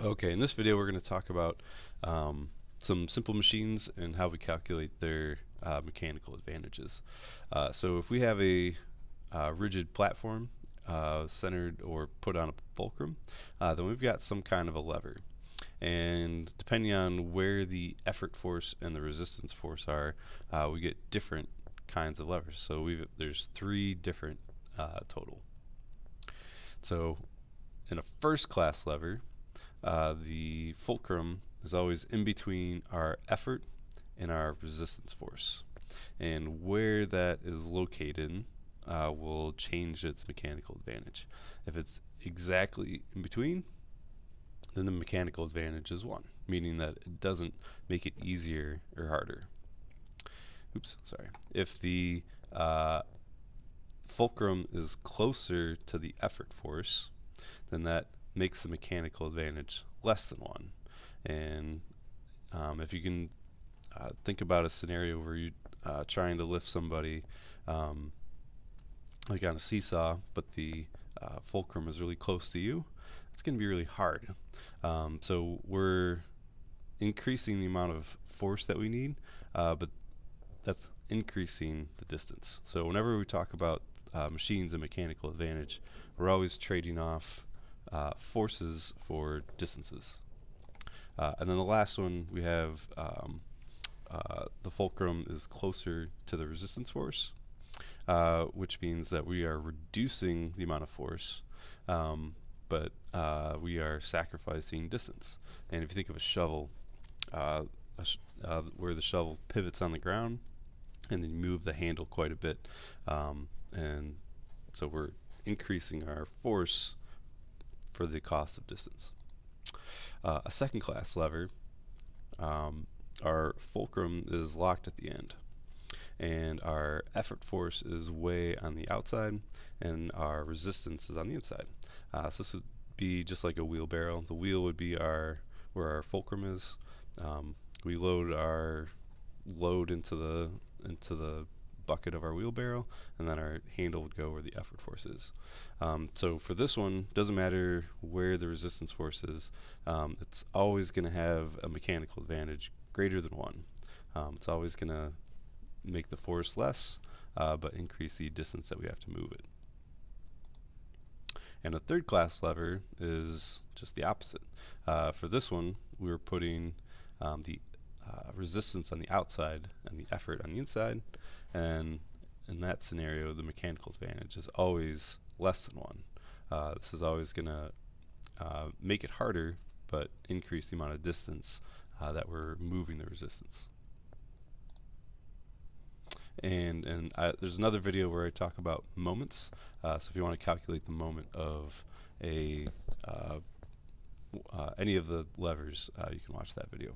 Okay, in this video we're going to talk about some simple machines and how we calculate their mechanical advantages. So if we have a rigid platform centered or put on a fulcrum, then we've got some kind of a lever. And depending on where the effort force and the resistance force are, we get different kinds of levers. So there's three different total. So in a first class lever, the fulcrum is always in between our effort and our resistance force. And where that is located will change its mechanical advantage. If it's exactly in between, then the mechanical advantage is 1, meaning that it doesn't make it easier or harder. Oops, sorry. If the fulcrum is closer to the effort force, then that makes the mechanical advantage less than 1. And if you can think about a scenario where you're trying to lift somebody like on a seesaw, but the fulcrum is really close to you, it's going to be really hard. So we're increasing the amount of force that we need, but that's increasing the distance. So whenever we talk about machines and mechanical advantage, we're always trading off forces for distances. And then the last one we have the fulcrum is closer to the resistance force, which means that we are reducing the amount of force, but we are sacrificing distance. And if you think of a shovel, where the shovel pivots on the ground, and then you move the handle quite a bit, and so we're increasing our force for the cost of distance. A second class lever, our fulcrum is locked at the end, and our effort force is way on the outside, and our resistance is on the inside. So this would be just like a wheelbarrow. The wheel would be where our fulcrum is. We load our load into the bucket of our wheelbarrow, and then our handle would go where the effort force is. So for this one, doesn't matter where the resistance force is, it's always going to have a mechanical advantage greater than 1. It's always going to make the force less, but increase the distance that we have to move it. And a third class lever is just the opposite. For this one, we were putting the resistance on the outside and the effort on the inside, and in that scenario the mechanical advantage is always less than 1. This is always going to make it harder, but increase the amount of distance that we're moving the resistance. And there's another video where I talk about moments, so if you want to calculate the moment of any of the levers, you can watch that video.